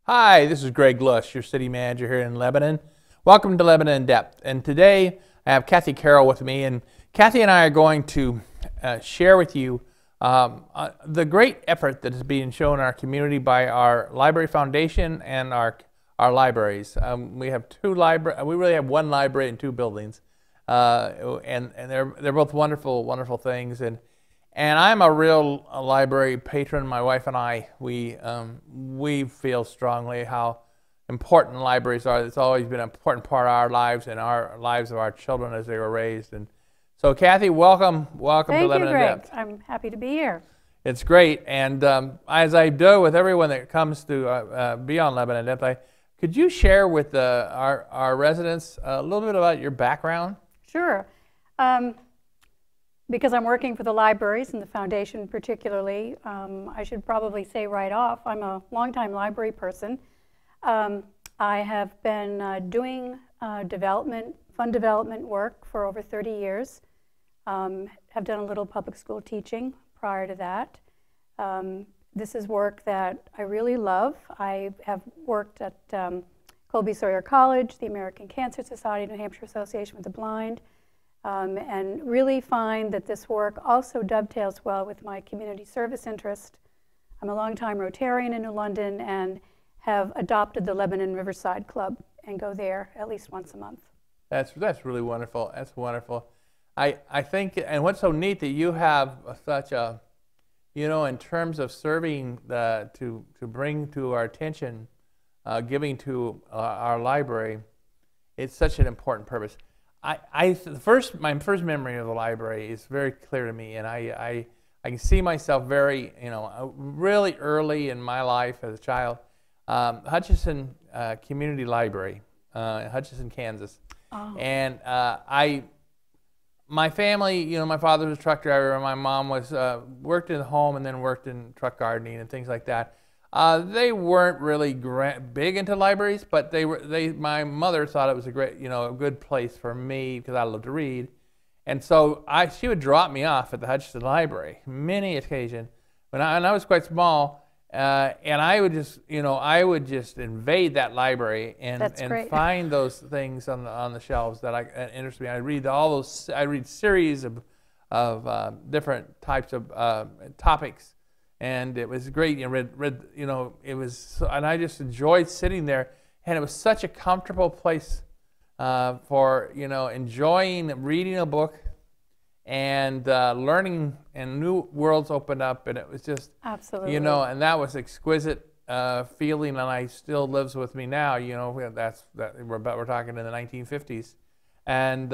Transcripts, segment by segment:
Hi, this is Greg Lush, your city manager here in Lebanon. Welcome to Lebanon in Depth. And today I have Kathy Carroll with me, and Kathy and I are going to share with you the great effort that is being shown in our community by our Library Foundation and our libraries. We have two libraries. We really have one library and two buildings, and they're both wonderful things. And I'm a real library patron. My wife and I, we feel strongly how important libraries are. It's always been an important part of our lives and our lives of our children as they were raised. And so, Kathy, welcome to Lebanon in Depth. I'm happy to be here. It's great. And as I do with everyone that comes to be on Lebanon in Depth, could you share with our residents a little bit about your background? Sure. Because I'm working for the libraries and the foundation particularly, I should probably say right off, I'm a longtime library person. I have been doing fund development work for over 30 years. Have done a little public school teaching prior to that. This is work that I really love. I have worked at Colby Sawyer College, the American Cancer Society, New Hampshire Association with the Blind, and really find that this work also dovetails well with my community service interest. I'm a longtime Rotarian in New London and have adopted the Lebanon Riverside Club and go there at least once a month. That's really wonderful. That's wonderful. I think, and what's so neat that you have such a, in terms of serving to bring to our attention, giving to our library, it's such an important purpose. My first memory of the library is very clear to me, and I can see myself very, really early in my life as a child. Hutchinson Community Library, Hutchinson, Kansas. Oh. And my family, my father was a truck driver, and my mom worked in the home and then worked in truck gardening and things like that. They weren't really big into libraries, but my mother thought it was a great, a good place for me because I love to read. And so she would drop me off at the Hutchinson Library many occasions and I was quite small, and I would just invade that library and find those things on the shelves that interest me. I read series of different types of topics. And it was great. It was, and I just enjoyed sitting there. And it was such a comfortable place for enjoying reading a book and learning, and new worlds opened up. And it was just absolutely, and that was exquisite feeling, and I still lives with me now. We're talking in the 1950s, and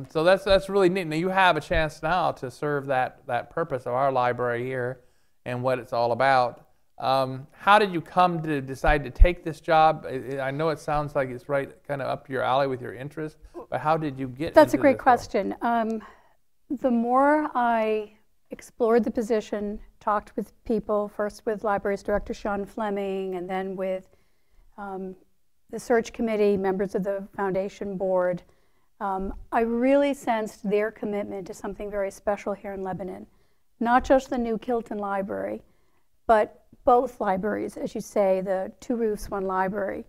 so that's really neat. Now you have a chance now to serve that purpose of our library here and what it's all about. How did you come to decide to take this job? I know it sounds like it's right kind of up your alley with your interest, but how did you get That's into a great this question. The more I explored the position, talked with people, first with Libraries Director Sean Fleming, and then with the search committee, members of the foundation board, I really sensed their commitment to something very special here in Lebanon. Not just the new Kilton Library, but both libraries, as you say, the Two Roofs, One Library.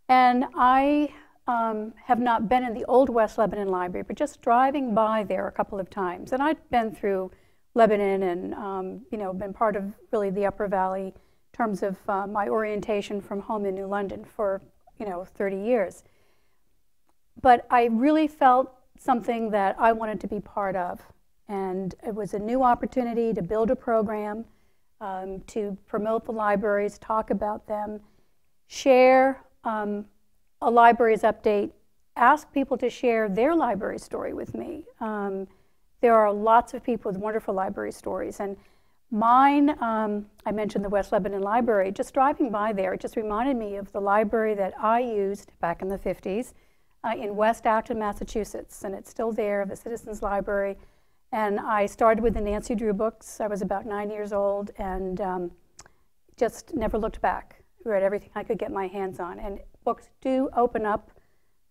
And I have not been in the old West Lebanon Library, but just driving by there a couple of times. And I've been through Lebanon and been part of really the Upper Valley in terms of my orientation from home in New London for 30 years. But I really felt something that I wanted to be part of. And it was a new opportunity to build a program, to promote the libraries, talk about them, share a library's update, ask people to share their library story with me. There are lots of people with wonderful library stories. And mine, I mentioned the West Lebanon Library. Just driving by there, it just reminded me of the library that I used back in the 50s in West Acton, Massachusetts. And it's still there, the Citizens Library. And I started with the Nancy Drew books. I was about 9 years old and just never looked back. Read everything I could get my hands on. And books do open up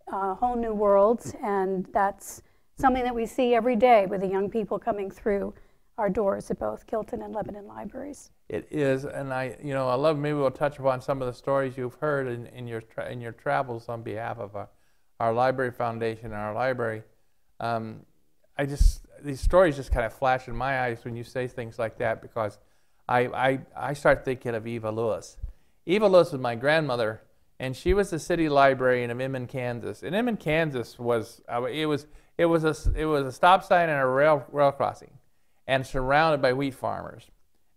whole new worlds, and that's something that we see every day with the young people coming through our doors at both Kilton and Lebanon libraries. It is, and I love. Maybe we'll touch upon some of the stories you've heard in your travels on behalf of our library foundation and our library. These stories just kind of flash in my eyes when you say things like that, because I start thinking of Eva Lewis. Eva Lewis was my grandmother, and she was the city librarian of Inman, Kansas. And Inman, Kansas was it was a stop sign and a rail crossing, and surrounded by wheat farmers.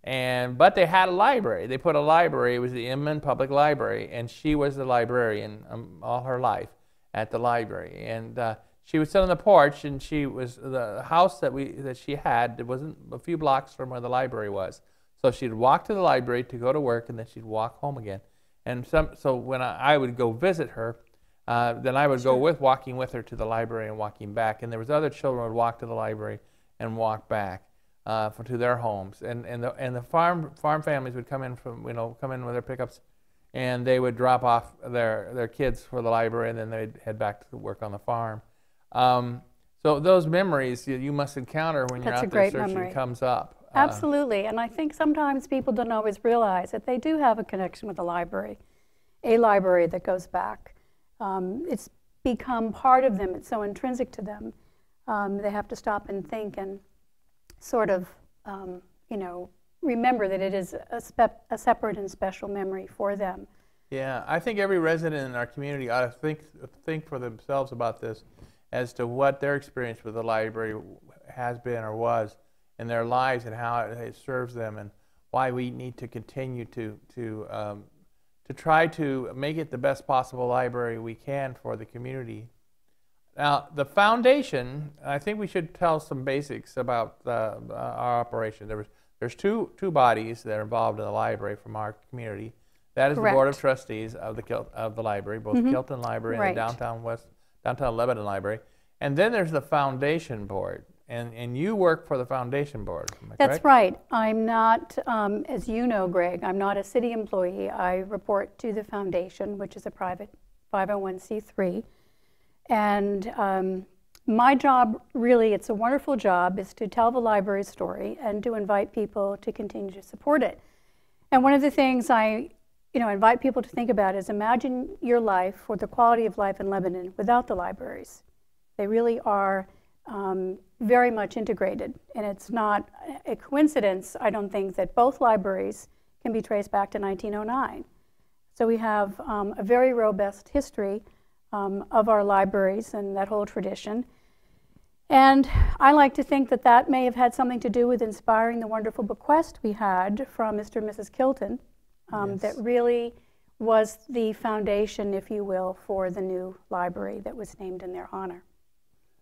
But they had a library. They put a library. It was the Inman Public Library, and she was the librarian all her life at the library. And she would sit on the porch, and the house that she had, it wasn't a few blocks from where the library was. So she'd walk to the library to go to work, and then she'd walk home again. And so when I would go visit her, then I would go walking with her to the library and walking back. And there was other children who would walk to the library and walk back to their homes. And the farm families would come in with their pickups, and they would drop off their kids for the library, and then they'd head back to work on the farm. So those memories you must encounter when you're out there searching comes up. Absolutely, and I think sometimes people don't always realize that they do have a connection with the library, a library that goes back. It's become part of them. It's so intrinsic to them. They have to stop and think and sort of, remember that it is a separate and special memory for them. Yeah, I think every resident in our community ought to think for themselves about this, as to what their experience with the library has been or was in their lives, and how it serves them, and why we need to continue to try to make it the best possible library we can for the community. Now, the foundation, I think we should tell some basics about our operation. There's two bodies that are involved in the library from our community. That is Correct. the Board of Trustees of the library, both Kilton Library and the Downtown Lebanon Library. And then there's the foundation board. And you work for the foundation board, am I correct? That's right. I'm not, as you know, Greg, I'm not a city employee. I report to the foundation, which is a private 501c3. And my job, really, it's a wonderful job, is to tell the library's story and to invite people to continue to support it. And one of the things I invite people to think about is, imagine your life or the quality of life in Lebanon without the libraries. They really are very much integrated, and it's not a coincidence, I don't think, that both libraries can be traced back to 1909. So we have a very robust history of our libraries and that whole tradition. And I like to think that that may have had something to do with inspiring the wonderful bequest we had from Mr. and Mrs. Kilton, that really was the foundation, if you will, for the new library that was named in their honor.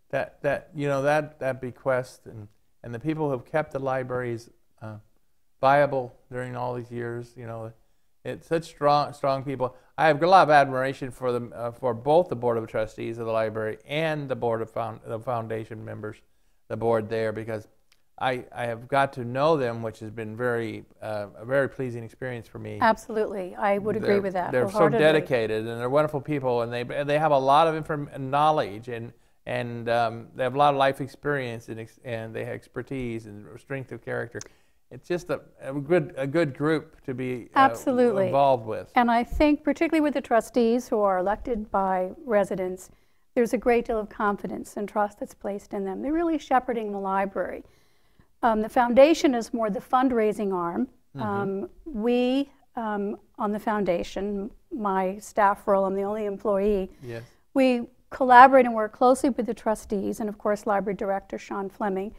That bequest and the people who have kept the libraries viable during all these years, it's such strong people. I have a lot of admiration for them, for both the Board of Trustees of the library and the Board of the foundation members, the board there, because I have got to know them, which has been a very pleasing experience for me. Absolutely, I would agree with that. They're so dedicated, and they're wonderful people, and they have a lot of knowledge, and they have a lot of life experience, and they have expertise and strength of character. It's just a good group to be involved with. And I think, particularly with the trustees who are elected by residents, there's a great deal of confidence and trust that's placed in them. They're really shepherding the library. The foundation is more the fundraising arm. We, on the foundation, my staff role, I'm the only employee, we collaborate and work closely with the trustees, and of course Library Director Sean Fleming.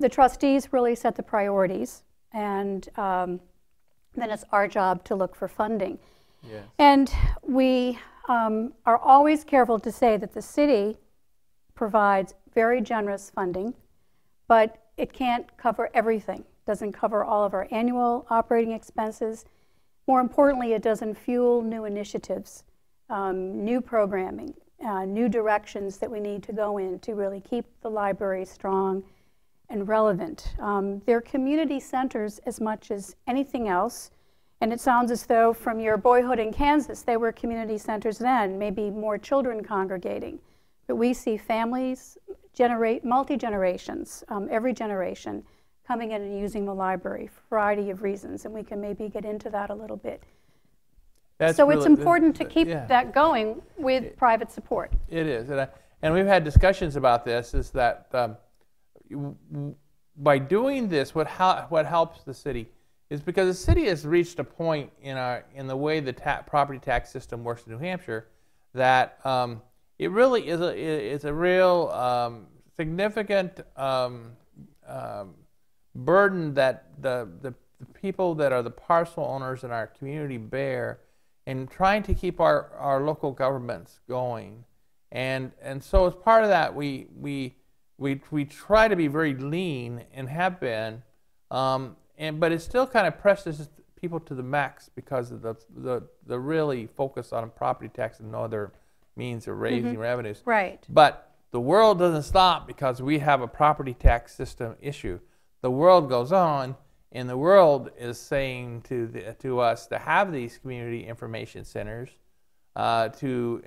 The trustees really set the priorities, and then it's our job to look for funding. Yes. And we are always careful to say that the city provides very generous funding, but it can't cover everything. It doesn't cover all of our annual operating expenses. More importantly, it doesn't fuel new initiatives, new programming, new directions that we need to go in to really keep the library strong and relevant. They're community centers as much as anything else, and it sounds as though from your boyhood in Kansas, they were community centers then, maybe more children congregating. But we see families, multi-generations, every generation, coming in and using the library for a variety of reasons, and we can maybe get into that a little bit. So it's important to keep that going with private support. It is, and we've had discussions about this, is that by doing this, what helps the city is because the city has reached a point in the way the property tax system works in New Hampshire that it really is a real significant burden that the people that are the parcel owners in our community bear in trying to keep our local governments going. And so as part of that, we try to be very lean and have been, but it still kind of presses people to the max because of the really focus on property tax and no other means of raising revenues. Right. But the world doesn't stop because we have a property tax system issue. The world goes on, and the world is saying to us to have these community information centers, to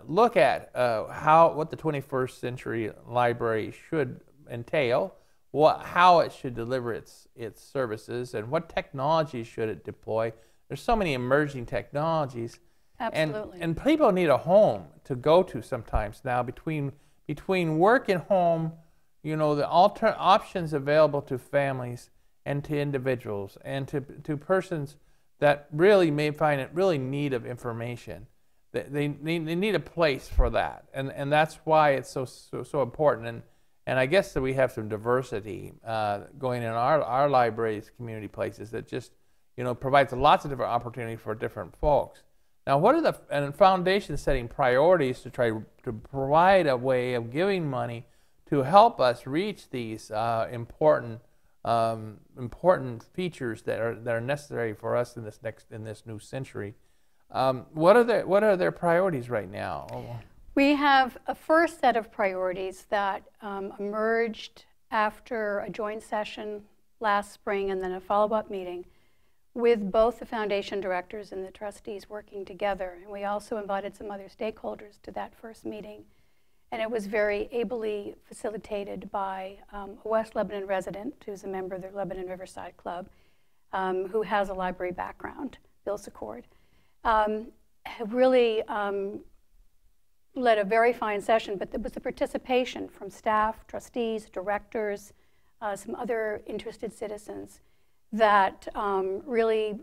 look at what the 21st century library should entail, how it should deliver its services, and what technologies should it deploy. There's so many emerging technologies. Absolutely. And people need a home to go to sometimes now. Between work and home, you know, the options available to families and to individuals and to persons that really may find it really need of information. They need a place for that, and that's why it's so important. And I guess that we have some diversity going in our libraries, community places that just, you know, provides lots of different opportunities for different folks. Now, what are the foundation setting priorities to try to provide a way of giving money to help us reach these important features that are necessary for us in this new century? What are their priorities right now? We have a first set of priorities that emerged after a joint session last spring and then a follow-up meeting with both the foundation directors and the trustees working together. And we also invited some other stakeholders to that first meeting. And it was very ably facilitated by a West Lebanon resident who's a member of the Lebanon Riverside Club, who has a library background, Bill Secord. Really led a very fine session, but there was the participation from staff, trustees, directors, some other interested citizens that really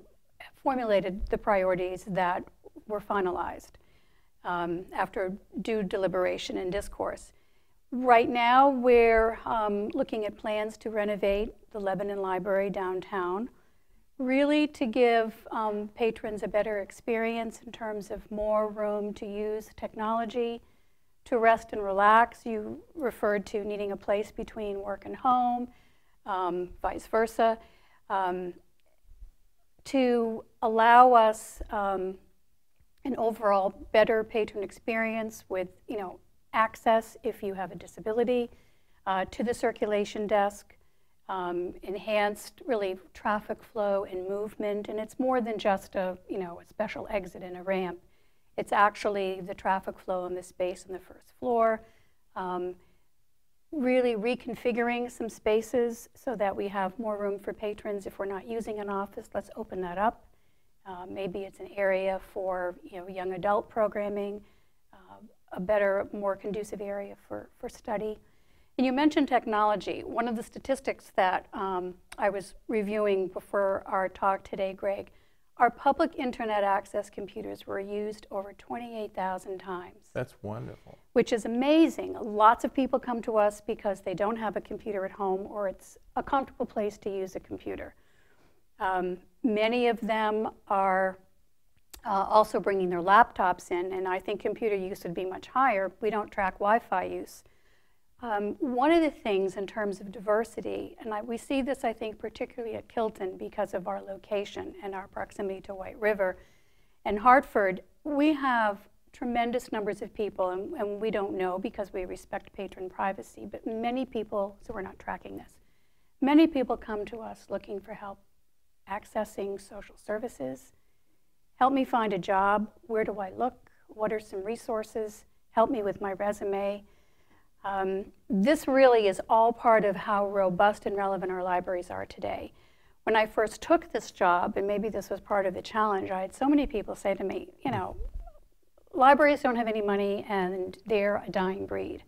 formulated the priorities that were finalized after due deliberation and discourse. Right now, we're looking at plans to renovate the Lebanon Library downtown, really to give patrons a better experience in terms of more room to use technology, to rest and relax. You referred to needing a place between work and home, vice versa. To allow us an overall better patron experience with, you know, access if you have a disability to the circulation desk, enhanced really traffic flow and movement, and it's more than just a special exit and a ramp. It's actually the traffic flow in the space on the first floor. Really reconfiguring some spaces so that we have more room for patrons. If we're not using an office, let's open that up. Maybe it's an area for young adult programming, a better, more conducive area for study. And you mentioned technology. One of the statistics that I was reviewing before our talk today, Greg, our public internet access computers were used over 28,000 times. That's wonderful. Which is amazing. Lots of people come to us because they don't have a computer at home or it's a comfortable place to use a computer. Many of them are also bringing their laptops in, and I think computer use would be much higher. We don't track Wi-Fi use. One of the things in terms of diversity, and we see this, I think, particularly at Kilton because of our location and our proximity to White River and Hartford, we have tremendous numbers of people, and we don't know because we respect patron privacy, but many people, so we're not tracking this, many people come to us looking for help accessing social services. Help me find a job. Where do I look? What are some resources? Help me with my resume. This really is all part of how robust and relevant our libraries are today. When I first took this job, and maybe this was part of the challenge, I had so many people say to me, you know, libraries don't have any money and they're a dying breed.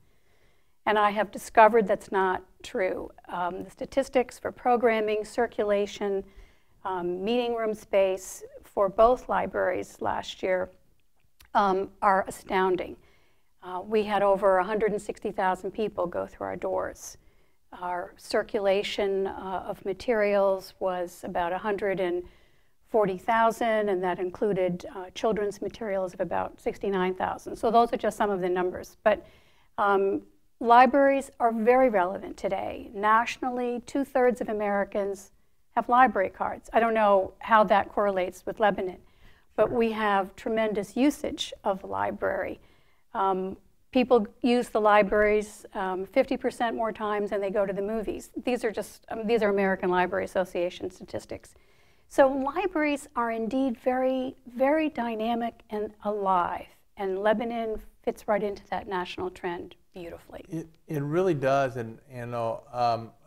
And I have discovered that's not true. The statistics for programming, circulation, meeting room space for both libraries last year are astounding. We had over 160,000 people go through our doors. Our circulation of materials was about 140,000, and that included children's materials of about 69,000. So those are just some of the numbers. But libraries are very relevant today. Nationally, 2/3 of Americans have library cards. I don't know how that correlates with Lebanon, but we have tremendous usage of the library. People use the libraries 50% more times than they go to the movies. These are American Library Association statistics. So libraries are indeed very, very dynamic and alive, and Lebanon fits right into that national trend beautifully. It really does, and you know,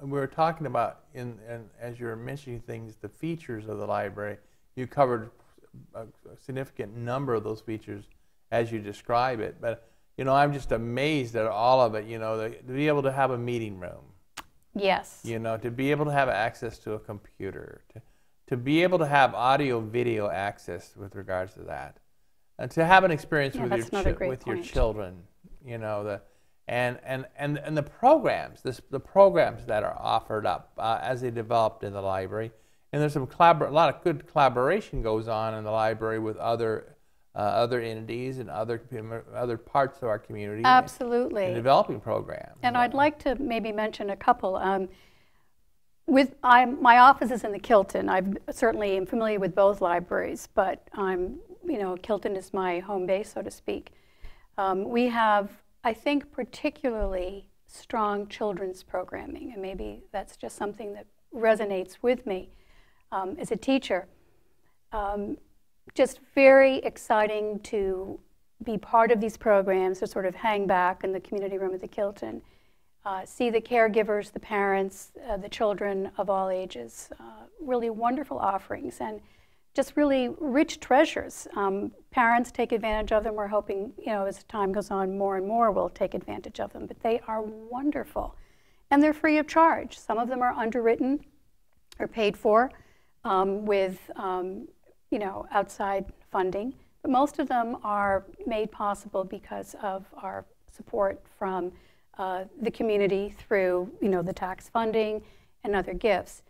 we were talking about and as you were mentioning things, the features of the library. You covered a significant number of those features as you describe it, but you know, I'm just amazed at all of it. You know, to be able to have a meeting room. Yes. You know, to be able to have access to a computer, to be able to have audio, video access with regards to that, and to have an experience with your children. You know, and the programs, the programs that are offered up as they developed in the library, and there's a lot of good collaboration goes on in the library with other entities and other parts of our community. Absolutely. In developing programs. And I'd like to maybe mention a couple. My office is in the Kilton. I certainly am familiar with both libraries, but Kilton is my home base, so to speak. We have, I think, particularly strong children's programming, and maybe that's just something that resonates with me as a teacher. Just very exciting to be part of these programs, to sort of hang back in the community room at the Kilton, see the caregivers, the parents, the children of all ages. Really wonderful offerings and just really rich treasures. Parents take advantage of them. We're hoping, as time goes on, more and more will take advantage of them. But they are wonderful, and they're free of charge. Some of them are underwritten or paid for with outside funding, but most of them are made possible because of our support from the community through, the tax funding and other gifts.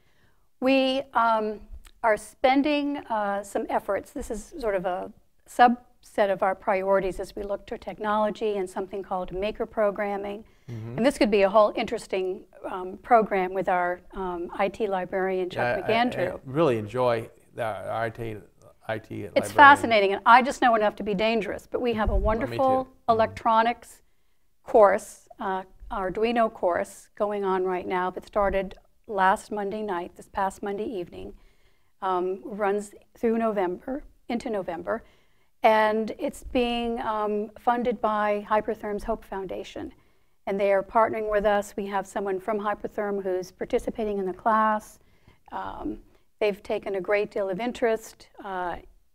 We are spending some efforts. This is sort of a subset of our priorities as we look to technology and something called maker programming. Mm-hmm. And this could be a whole interesting program with our IT librarian, Chuck McAndrew. I really enjoy the IT It's fascinating, and I just know enough to be dangerous, but we have a wonderful electronics course, Arduino course going on right now that started last Monday night, this past Monday evening, runs through into November, and it's being funded by Hypertherm's Hope Foundation, and they are partnering with us. We have someone from Hypertherm who's participating in the class. They've taken a great deal of interest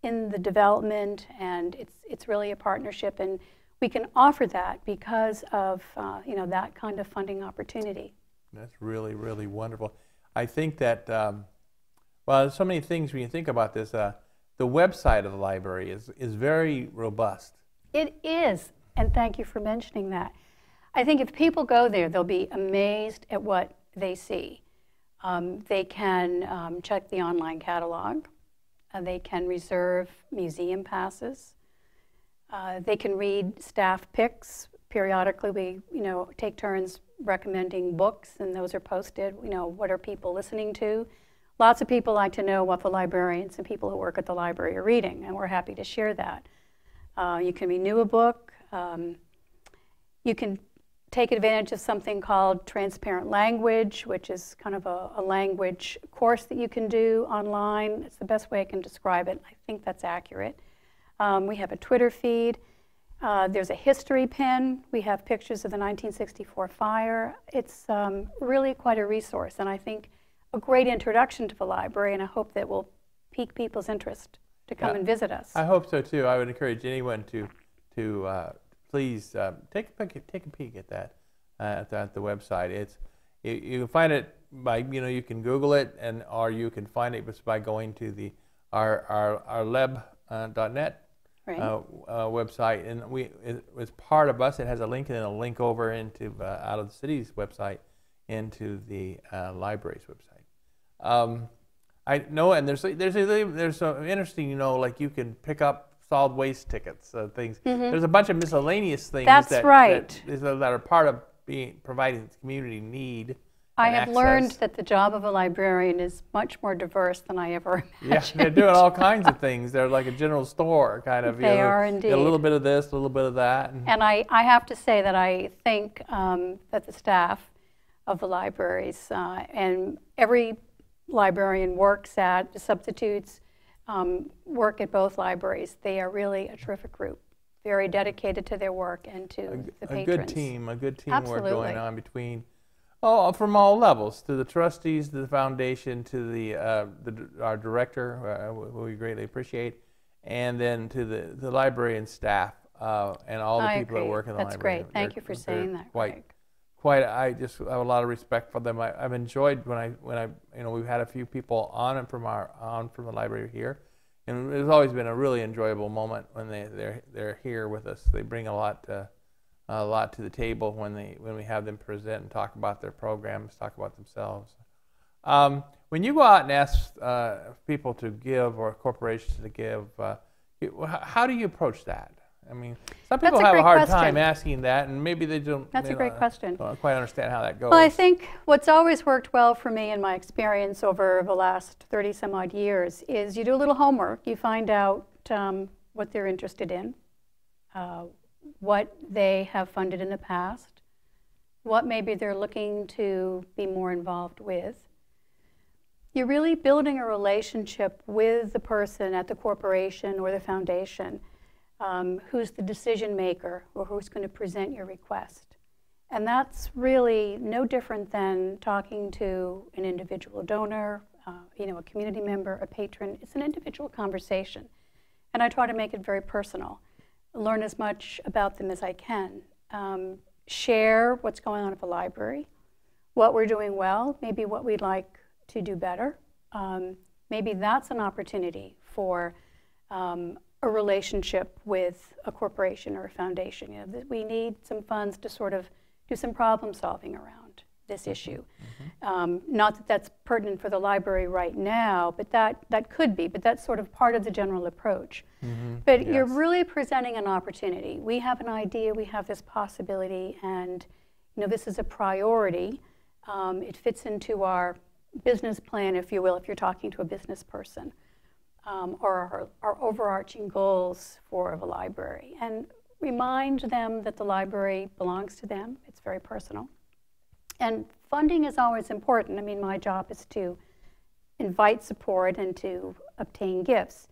in the development, and it's really a partnership, and we can offer that because of that kind of funding opportunity. That's really, really wonderful. I think that there's so many things when you think about this. The website of the library is very robust. It is, and thank you for mentioning that. I think if people go there, they'll be amazed at what they see. They can check the online catalog. They can reserve museum passes. They can read staff picks. Periodically, we take turns recommending books, and those are posted. What are people listening to? Lots of people like to know what the librarians and people who work at the library are reading, and we're happy to share that. You can renew a book. You can take advantage of something called Transparent Language, which is kind of a language course that you can do online. It's the best way I can describe it. I think that's accurate. We have a Twitter feed. There's a history pin. We have pictures of the 1964 fire. It's really quite a resource, and I think a great introduction to the library, and I hope that will pique people's interest to come and visit us. I hope so too. I would encourage anyone to please take a peek at that at the website. You can find it by you can Google it, or you can find it just by going to our leb.net website, and it's part of us. It has a link and a link over into out of the city's website into the library's website. I know, and there's some interesting, like you can pick up solid waste tickets, things. There's a bunch of miscellaneous things that are part of providing the community need. I have learned that the job of a librarian is much more diverse than I ever imagined. Yeah, they're doing all kinds of things. They're like a general store, kind of. They are indeed. A little bit of this, a little bit of that. And I have to say that I think that the staff of the libraries, and every librarian works at, the substitutes work at both libraries. They are really a terrific group, very dedicated to their work and to the patrons. A good teamwork Absolutely. going on between, from all levels, to the trustees, to the foundation, to our director, who we greatly appreciate, and then to the librarian staff and all the people that work in the library. That's great. Thank you for saying that, Greg. I just have a lot of respect for them. I've enjoyed when we've had a few people on from the library here, and it's always been a really enjoyable moment when they're here with us. They bring a lot to the table when we have them present and talk about their programs, talk about themselves. When you go out and ask people to give or corporations to give, how do you approach that? I mean, some people have a hard time asking that, and maybe they don't. That's a great question. Don't quite understand how that goes. Well, I think what's always worked well for me in my experience over the last 30 some odd years is you do a little homework. You find out what they're interested in, what they have funded in the past, what maybe they're looking to be more involved with. You're really building a relationship with the person at the corporation or the foundation who's the decision maker or who's going to present your request. And that's really no different than talking to an individual donor, a community member, a patron. It's an individual conversation. And I try to make it very personal. Learn as much about them as I can. Share what's going on at the library, what we're doing well, maybe what we'd like to do better. Maybe that's an opportunity for a relationship with a corporation or a foundation. That we need some funds to sort of do some problem solving around this issue. Not that that's pertinent for the library right now, but that could be, but that's sort of part of the general approach. But you're really presenting an opportunity. We have an idea, we have this possibility, and this is a priority. It fits into our business plan, if you will, if you're talking to a business person. Or our overarching goals for the library, and remind them that the library belongs to them. It's very personal. And funding is always important. I mean, my job is to invite support and to obtain gifts.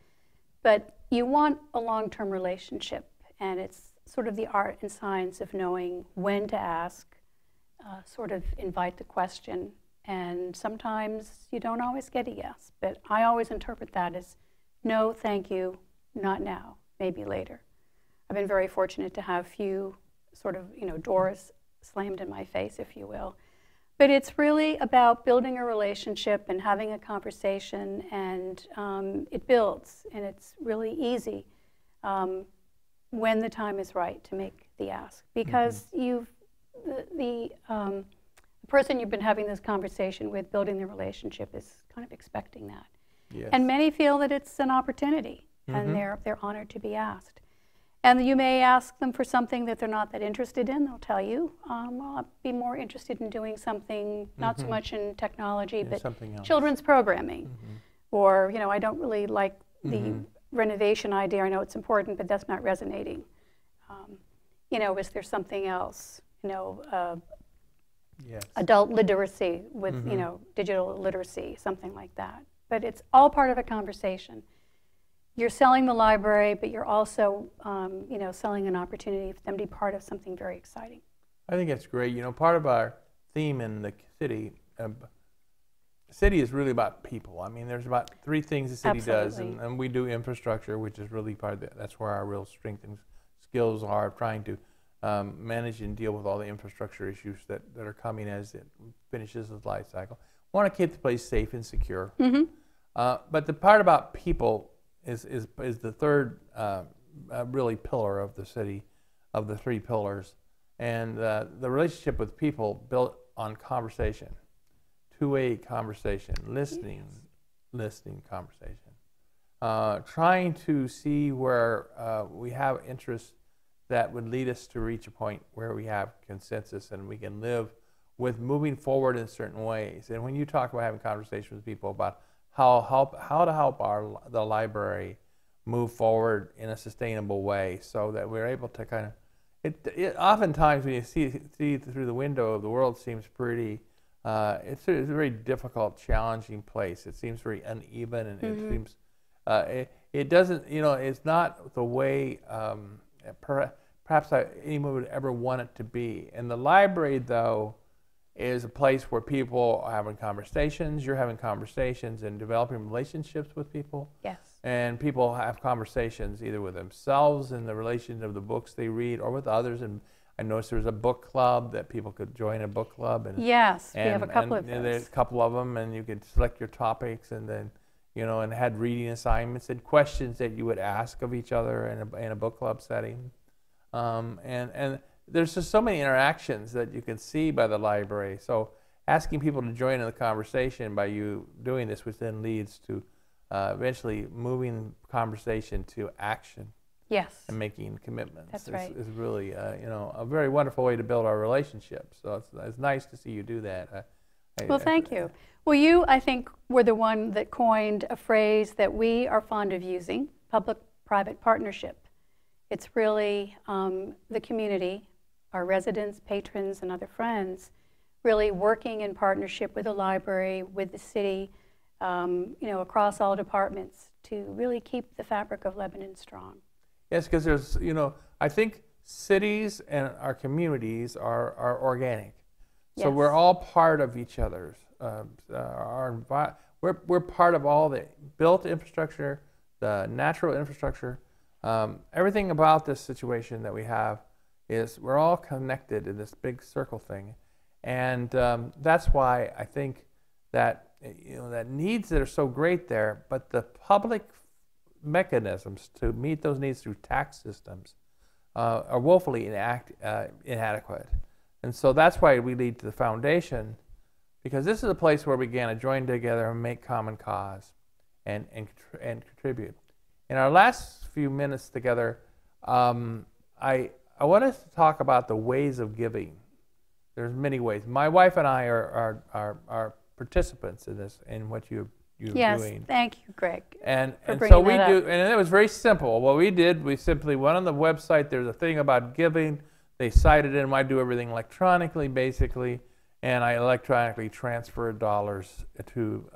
But you want a long-term relationship, and it's sort of the art and science of knowing when to ask, sort of invite the question. And sometimes you don't always get a yes, but I always interpret that as no, thank you, not now, maybe later. I've been very fortunate to have few sort of, doors slammed in my face, if you will. But it's really about building a relationship and having a conversation, and it builds, and it's really easy when the time is right to make the ask, because the person you've been having this conversation with, building the relationship, is kind of expecting that. Yes. And many feel that it's an opportunity, and they're honored to be asked. And you may ask them for something that they're not that interested in. They'll tell you, well, I'd be more interested in doing something, not so much in technology, but children's programming. Or, I don't really like the renovation idea. I know it's important, but that's not resonating. Is there something else? Adult literacy with, digital literacy, something like that. But it's all part of a conversation. you're selling the library, but you're also, you know, selling an opportunity for them to be part of something very exciting. I think it's great. You know, part of our theme in the city is really about people. I mean, there's about 3 things the city does, and we do infrastructure, which is really part of it. That's where our real strength and skills are, trying to manage and deal with all the infrastructure issues that are coming as it finishes its life cycle. We want to keep the place safe and secure. But the part about people is the third really pillar of the city, of the 3 pillars. And the relationship with people built on conversation, two-way conversation, listening conversation, trying to see where we have interests that would lead us to reach a point where we have consensus and we can live with moving forward in certain ways. And when you talk about having conversations with people about how to help the library move forward in a sustainable way, so that we're able to kind of, oftentimes when you see through the window, the world seems pretty, it's a very difficult, challenging place. It seems very uneven, and it seems, it doesn't, you know, it's not the way perhaps anyone would ever want it to be. And the library, though, is a place where people are having conversations, you're having conversations and developing relationships with people. Yes. And people have conversations either with themselves in the relation of the books they read, or with others. And I noticed there's a book club that people could join, a book club. And, yes, we have a couple of those. And there's a couple of them, and you could select your topics, and then, you know, and had reading assignments and questions that you would ask of each other in a book club setting. And there's just so many interactions that you can see by the library. So asking people to join in the conversation by you doing this, which then leads to eventually moving conversation to action. Yes. And making commitments. That's right. Is really, you know, a very wonderful way to build our relationship. So it's nice to see you do that. Well, thank you. Well, you, I think, were the one that coined a phrase that we are fond of using, public-private partnership. It's really the community, our residents, patrons, and other friends, really working in partnership with the library, with the city, you know, across all departments to really keep the fabric of Lebanon strong. Yes, because there's, you know, I think cities and our communities are organic. So we're all part of each other's. We're part of all the built infrastructure, the natural infrastructure. Everything about this situation that we have is we're all connected in this big circle thing. And that's why I think that, you know, that needs that are so great there, but the public mechanisms to meet those needs through tax systems are woefully inadequate. And so that's why we lead to the foundation, because this is a place where we can join together and make common cause and contribute. In our last few minutes together, I want us to talk about the ways of giving. There's many ways. My wife and I are participants in this, in what you're doing. Yes, thank you, Greg. And so we do, and it was very simple. What we did, we simply went on the website. There's a thing about giving. They cited it, and I do everything electronically, basically, and I electronically transfer dollars to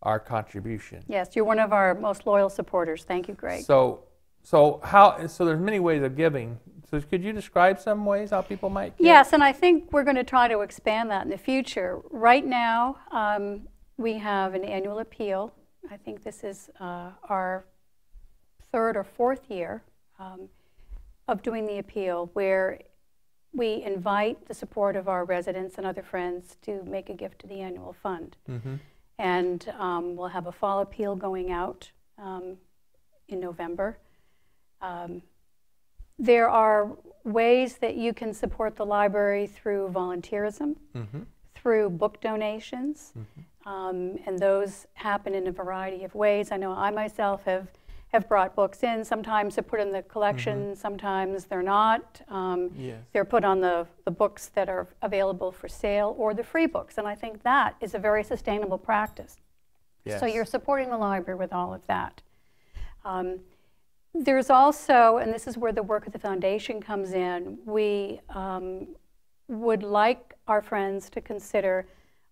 our contribution. Yes, you're one of our most loyal supporters. Thank you, Greg. So there's many ways of giving. So could you describe some ways how people might give? Yes, and I think we're going to try to expand that in the future. Right now, we have an annual appeal. I think this is our 3rd or 4th year of doing the appeal, where we invite the support of our residents and other friends to make a gift to the annual fund. And we'll have a fall appeal going out in November. There are ways that you can support the library through volunteerism, through book donations, and those happen in a variety of ways. I know I myself have brought books in, sometimes they're put in the collection, sometimes they're not. They're put on the books that are available for sale, or the free books, and I think that is a very sustainable practice. So you're supporting the library with all of that. There's also, and this is where the work of the foundation comes in, we would like our friends to consider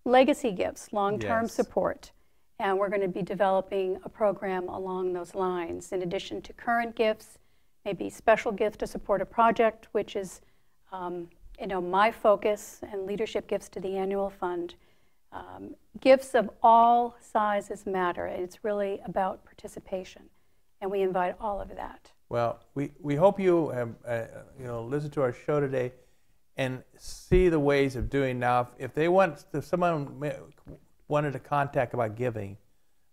legacy gifts, long-term support. And we're going to be developing a program along those lines. In addition to current gifts, maybe special gifts to support a project, which is my focus, and leadership gifts to the annual fund. Gifts of all sizes matter. It's really about participation, and we invite all of that. Well, we hope you have listened to our show today and see the ways of doing. Now, if someone wanted to contact about giving,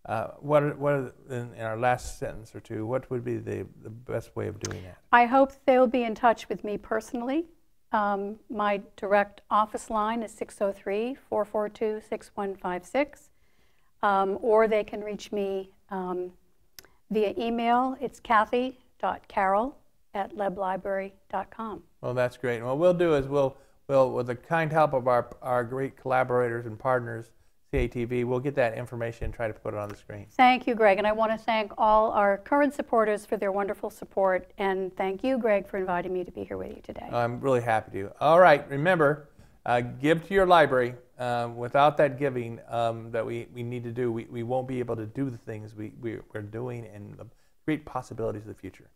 in our last sentence or two, what would be the best way of doing that? I hope they'll be in touch with me personally. My direct office line is 603-442-6156, or they can reach me via email. It's kathy.carroll@leblibrary.com. Well, that's great. And what we'll do is we'll with the kind help of our great collaborators and partners, CATV, we'll get that information and try to put it on the screen. Thank you, Greg. And I want to thank all our current supporters for their wonderful support. And thank you, Greg, for inviting me to be here with you today. I'm really happy to. All right, remember, give to your library. Without that giving that we need to do, we won't be able to do the things we're doing and the great possibilities of the future.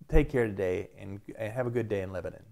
Take care today and have a good day in Lebanon.